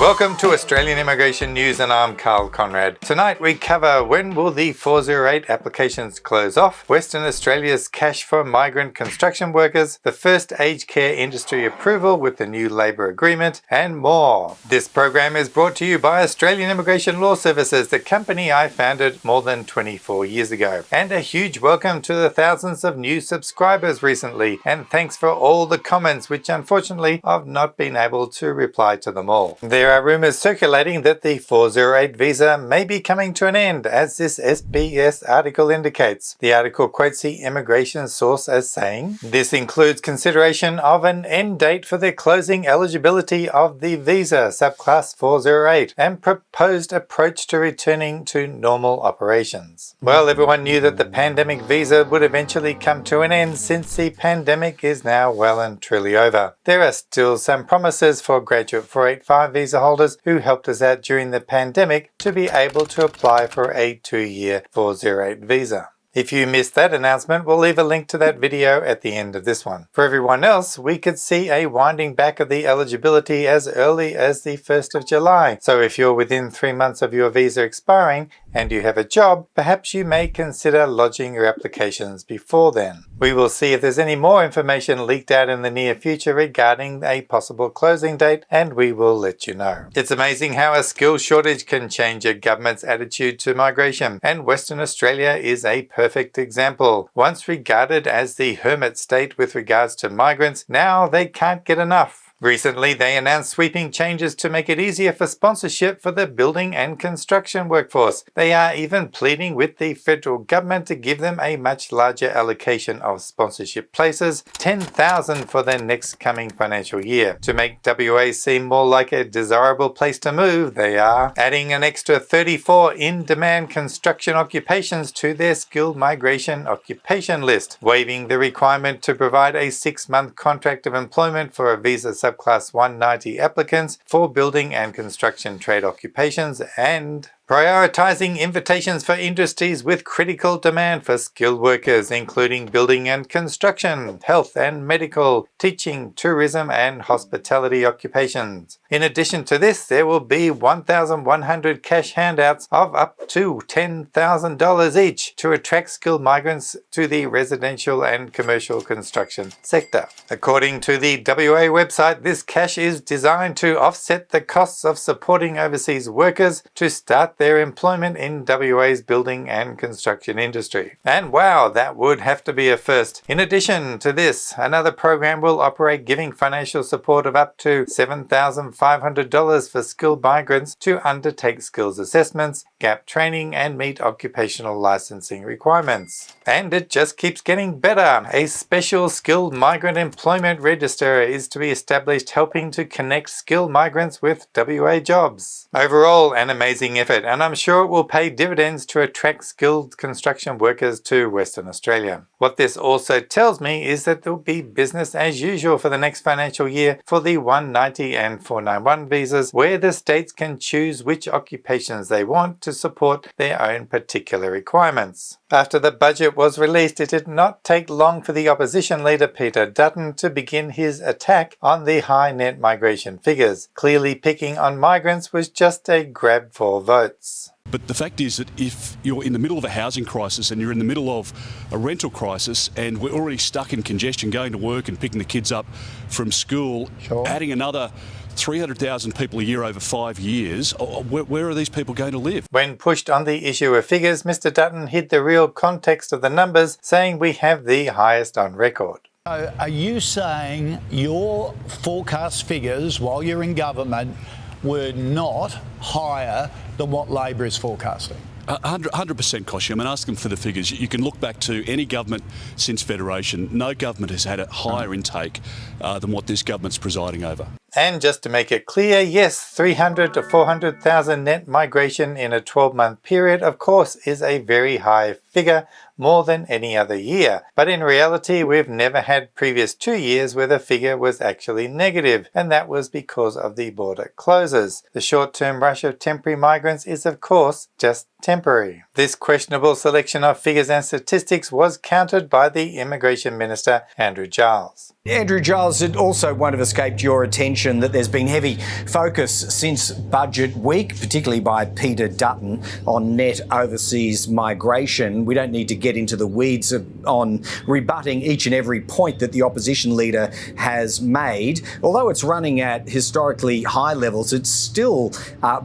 Welcome to Australian Immigration News, and I'm Karl Konrad. Tonight we cover when will the 408 applications close off, Western Australia's cash for migrant construction workers, the first aged care industry approval with the new labour agreement, and more. This program is brought to you by Australian Immigration Law Services, the company I founded more than 24 years ago. And a huge welcome to the thousands of new subscribers recently, and thanks for all the comments, which unfortunately I've not been able to reply to them all. There are rumours circulating that the 408 visa may be coming to an end, as this SBS article indicates. The article quotes the immigration source as saying, "This includes consideration of an end date for the closing eligibility of the visa subclass 408 and proposed approach to returning to normal operations." Well, everyone knew that the pandemic visa would eventually come to an end, since the pandemic is now well and truly over. There are still some promises for graduate 485 visa holders who helped us out during the pandemic to be able to apply for a 2-year 408 visa. If you missed that announcement, we'll leave a link to that video at the end of this one. For everyone else, we could see a winding back of the eligibility as early as the 1st of July. So if you're within 3 months of your visa expiring and you have a job, perhaps you may consider lodging your applications before then. We will see if there's any more information leaked out in the near future regarding a possible closing date, and we will let you know. It's amazing how a skill shortage can change a government's attitude to migration, and Western Australia is a perfect example. Once regarded as the hermit state with regards to migrants, now they can't get enough. Recently, they announced sweeping changes to make it easier for sponsorship for the building and construction workforce. They are even pleading with the federal government to give them a much larger allocation of sponsorship places, 10,000 for their next coming financial year. To make WA seem more like a desirable place to move, they are adding an extra 34 in-demand construction occupations to their skilled migration occupation list, waiving the requirement to provide a 6-month contract of employment for a visa subclass 190 applicants for building and construction trade occupations, and prioritizing invitations for industries with critical demand for skilled workers, including building and construction, health and medical, teaching, tourism and hospitality occupations. In addition to this, there will be 1,100 cash handouts of up to $10,000 each to attract skilled migrants to the residential and commercial construction sector. According to the WA website, this cash is designed to offset the costs of supporting overseas workers to start their employment in WA's building and construction industry. And wow, that would have to be a first. In addition to this, another program will operate giving financial support of up to $7,500 for skilled migrants to undertake skills assessments, gap training, and meet occupational licensing requirements. And it just keeps getting better. A special skilled migrant employment register is to be established, helping to connect skilled migrants with WA jobs. Overall, an amazing effort, and I'm sure it will pay dividends to attract skilled construction workers to Western Australia. What this also tells me is that there will be business as usual for the next financial year for the 190 and 491 visas, where the states can choose which occupations they want to support their own particular requirements. After the budget was released, it did not take long for the opposition leader Peter Dutton to begin his attack on the high net migration figures. Clearly picking on migrants was just a grab for votes. But the fact is that if you're in the middle of a housing crisis and you're in the middle of a rental crisis and we're already stuck in congestion going to work and picking the kids up from school, adding another 300,000 people a year over 5 years, where are these people going to live? When pushed on the issue of figures, Mr. Dutton hid the real context of the numbers, saying we have the highest on record. So are you saying your forecast figures while you're in government were not higher than what Labor is forecasting? 100% Koshi. I mean, ask them for the figures. You can look back to any government since Federation. No government has had a higher intake than what this government's presiding over. And just to make it clear, yes, 300 to 400,000 net migration in a 12-month period, of course, is a very high figure, more than any other year. But in reality, we've never had previous 2 years where the figure was actually negative, and that was because of the border closures. The short-term rush of temporary migrants is of course just temporary. This questionable selection of figures and statistics was countered by the Immigration Minister, Andrew Giles. Andrew Giles, it also won't have escaped your attention that there's been heavy focus since budget week, particularly by Peter Dutton, on net overseas migration. We don't need to get into the weeds on rebutting each and every point that the opposition leader has made. Although it's running at historically high levels, it's still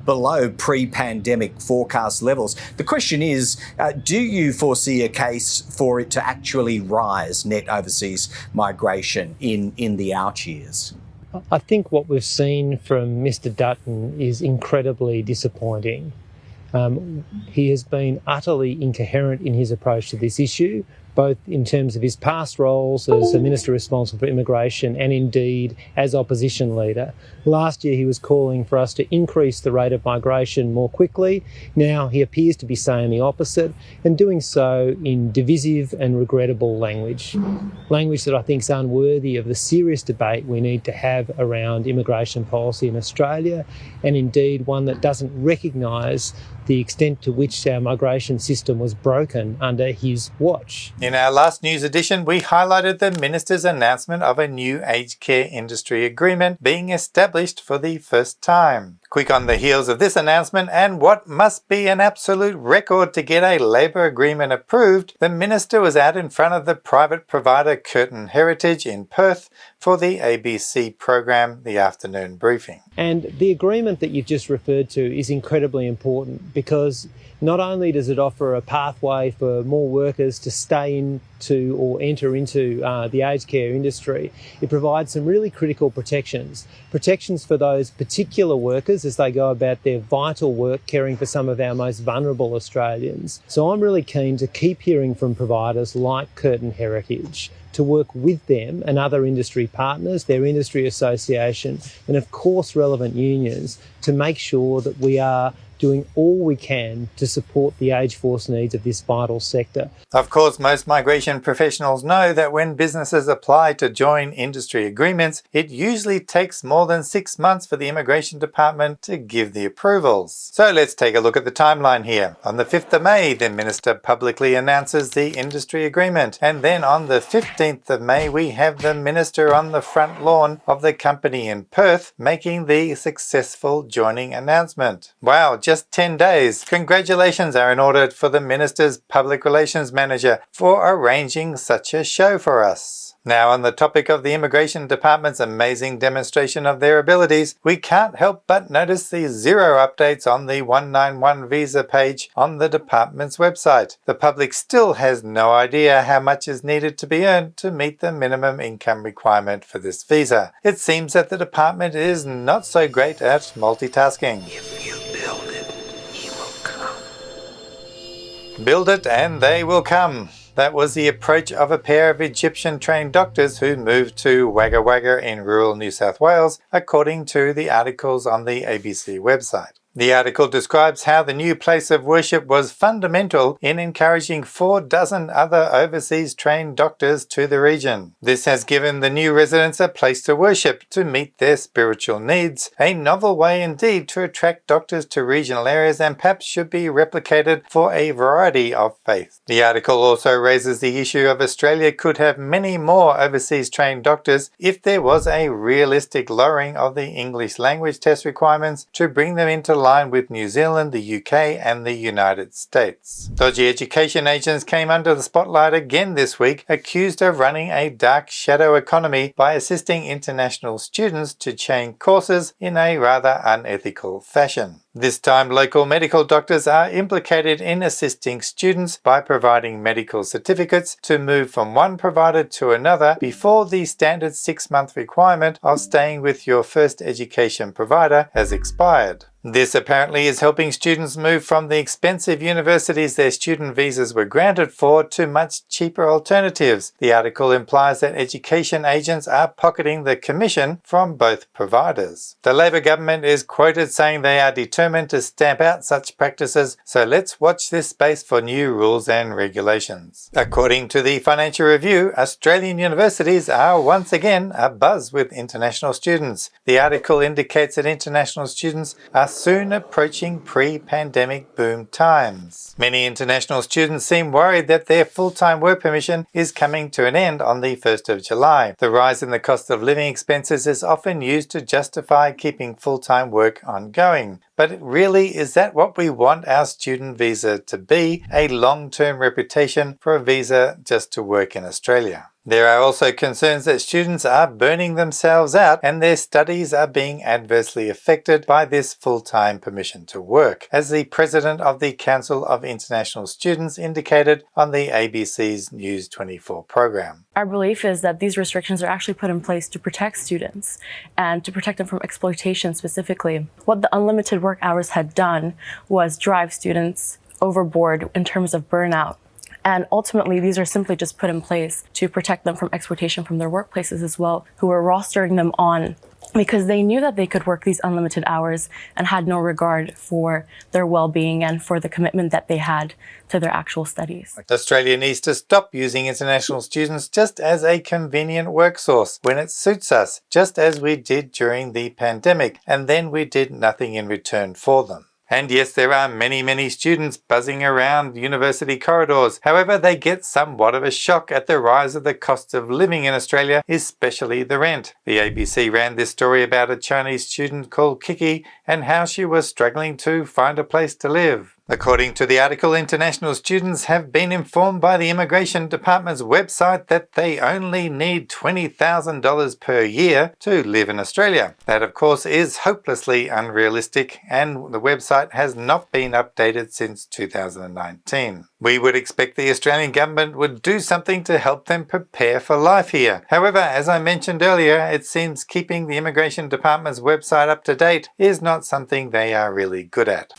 below pre-pandemic forecast levels. The question is, do you foresee a case for it to actually rise, net overseas migration, in the out years? I think what we've seen from Mr. Dutton is incredibly disappointing. He has been utterly incoherent in his approach to this issue, both in terms of his past roles as a minister responsible for immigration and indeed as opposition leader. Last year he was calling for us to increase the rate of migration more quickly. Now he appears to be saying the opposite and doing so in divisive and regrettable language. Language that I think is unworthy of the serious debate we need to have around immigration policy in Australia, and indeed one that doesn't recognise the extent to which our migration system was broken under his watch. In our last news edition, we highlighted the Minister's announcement of a new aged care industry agreement being established for the first time. Quick on the heels of this announcement, and what must be an absolute record to get a Labor agreement approved, the Minister was out in front of the private provider Curtin Heritage in Perth for the ABC program, The Afternoon Briefing. And the agreement that you've just referred to is incredibly important because not only does it offer a pathway for more workers to stay into or enter into the aged care industry, it provides some really critical protections. Protections for those particular workers as they go about their vital work caring for some of our most vulnerable Australians. So I'm really keen to keep hearing from providers like Curtin Heritage, to work with them and other industry partners, their industry association, and of course relevant unions to make sure that we are doing all we can to support the aged force needs of this vital sector. Of course, most migration professionals know that when businesses apply to join industry agreements, it usually takes more than 6 months for the Immigration Department to give the approvals. So let's take a look at the timeline here. On the 5th of May, the Minister publicly announces the industry agreement, and then on the 15th of May, we have the Minister on the front lawn of the company in Perth making the successful joining announcement. Wow, just 10 days. Congratulations are in order for the Minister's Public Relations Manager for arranging such a show for us. Now, on the topic of the Immigration Department's amazing demonstration of their abilities, we can't help but notice the zero updates on the 191 visa page on the department's website. The public still has no idea how much is needed to be earned to meet the minimum income requirement for this visa. It seems that the department is not so great at multitasking. If you build it, he will come. Build it and they will come. That was the approach of a pair of Egyptian-trained doctors who moved to Wagga Wagga in rural New South Wales, according to the articles on the ABC website. The article describes how the new place of worship was fundamental in encouraging 4 dozen other overseas trained doctors to the region. This has given the new residents a place to worship to meet their spiritual needs, a novel way indeed to attract doctors to regional areas and perhaps should be replicated for a variety of faiths. The article also raises the issue of Australia could have many more overseas trained doctors if there was a realistic lowering of the English language test requirements to bring them into line with New Zealand, the UK and the United States. Dodgy education agents came under the spotlight again this week, accused of running a dark shadow economy by assisting international students to change courses in a rather unethical fashion. This time, local medical doctors are implicated in assisting students by providing medical certificates to move from one provider to another before the standard 6-month requirement of staying with your first education provider has expired. This apparently is helping students move from the expensive universities their student visas were granted for to much cheaper alternatives. The article implies that education agents are pocketing the commission from both providers. The Labor government is quoted saying they are determined determined to stamp out such practices, so let's watch this space for new rules and regulations. According to the Financial Review, Australian universities are once again abuzz with international students. The article indicates that international students are soon approaching pre-pandemic boom times. Many international students seem worried that their full-time work permission is coming to an end on the 1st of July. The rise in the cost of living expenses is often used to justify keeping full-time work ongoing. But really, is that what we want our student visa to be? A long-term reputation for a visa just to work in Australia? There are also concerns that students are burning themselves out and their studies are being adversely affected by this full-time permission to work, as the president of the Council of International Students indicated on the ABC's News 24 program. Our belief is that these restrictions are actually put in place to protect students and to protect them from exploitation specifically. What the unlimited work hours had done was drive students overboard in terms of burnout. And ultimately, these are simply just put in place to protect them from exploitation from their workplaces as well, who were rostering them on because they knew that they could work these unlimited hours and had no regard for their well-being and for the commitment that they had to their actual studies. Australia needs to stop using international students just as a convenient work source when it suits us, just as we did during the pandemic, and then we did nothing in return for them. And yes, there are many students buzzing around university corridors. However, they get somewhat of a shock at the rise of the cost of living in Australia, especially the rent. The ABC ran this story about a Chinese student called Kiki and how she was struggling to find a place to live. According to the article, international students have been informed by the Immigration Department's website that they only need $20,000 per year to live in Australia. That, of course, is hopelessly unrealistic, and the website has not been updated since 2019. We would expect the Australian government would do something to help them prepare for life here. However, as I mentioned earlier, it seems keeping the Immigration Department's website up to date is not something they are really good at.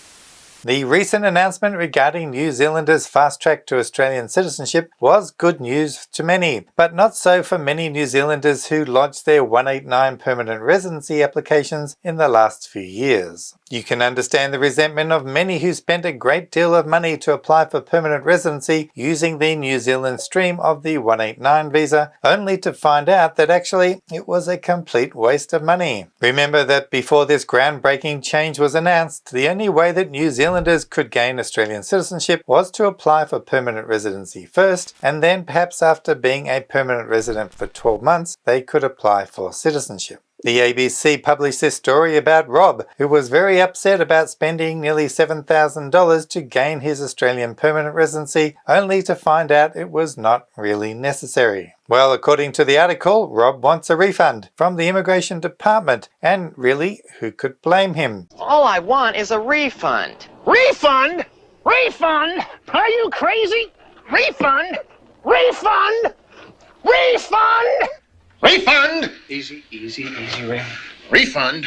The recent announcement regarding New Zealanders' fast track to Australian citizenship was good news to many, but not so for many New Zealanders who lodged their 189 permanent residency applications in the last few years. You can understand the resentment of many who spent a great deal of money to apply for permanent residency using the New Zealand stream of the 189 visa, only to find out that actually it was a complete waste of money. Remember that before this groundbreaking change was announced, the only way that New Zealanders could gain Australian citizenship was to apply for permanent residency first, and then perhaps after being a permanent resident for 12 months, they could apply for citizenship. The ABC published this story about Rob, who was very upset about spending nearly $7,000 to gain his Australian permanent residency, only to find out it was not really necessary. Well, according to the article, Rob wants a refund from the Immigration Department, and really, who could blame him? All I want is a refund. Refund? Refund? Are you crazy? Refund? Refund? Refund? Refund! Easy, Ray. Refund.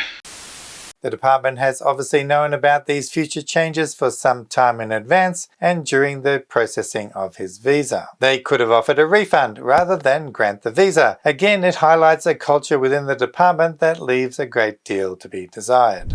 The department has obviously known about these future changes for some time in advance and during the processing of his visa. They could have offered a refund rather than grant the visa. Again, it highlights a culture within the department that leaves a great deal to be desired.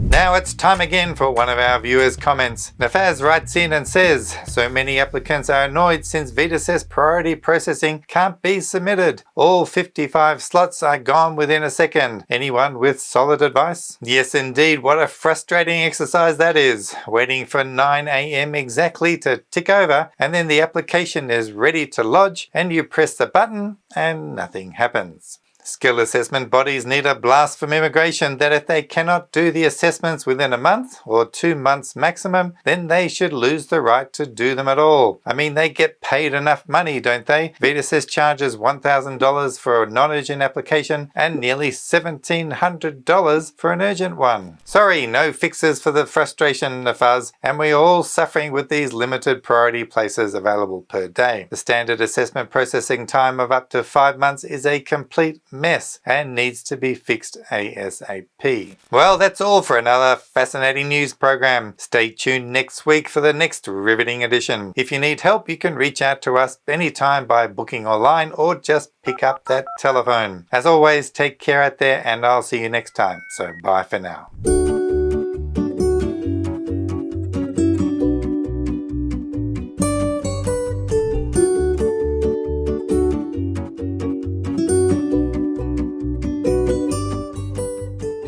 Now it's time again for one of our viewers' comments. Nafaz writes in and says, so many applicants are annoyed since Vita says priority processing can't be submitted. All 55 slots are gone within a second. Anyone with solid advice? Yes indeed, what a frustrating exercise that is. Waiting for 9 AM exactly to tick over, and then the application is ready to lodge and you press the button and nothing happens. Skill assessment bodies need a blast from immigration that if they cannot do the assessments within a month or 2 months maximum, then they should lose the right to do them at all. I mean, they get paid enough money, don't they? Vita charges $1,000 for a non-urgent application and nearly $1,700 for an urgent one. Sorry, no fixes for the frustration, Nafaz, and we're all suffering with these limited priority places available per day. The standard assessment processing time of up to 5 months is a complete mess and needs to be fixed ASAP. Well, that's all for another fascinating news program. Stay tuned next week for the next riveting edition. If you need help, you can reach out to us anytime by booking online or just pick up that telephone. As always, take care out there and I'll see you next time. So bye for now.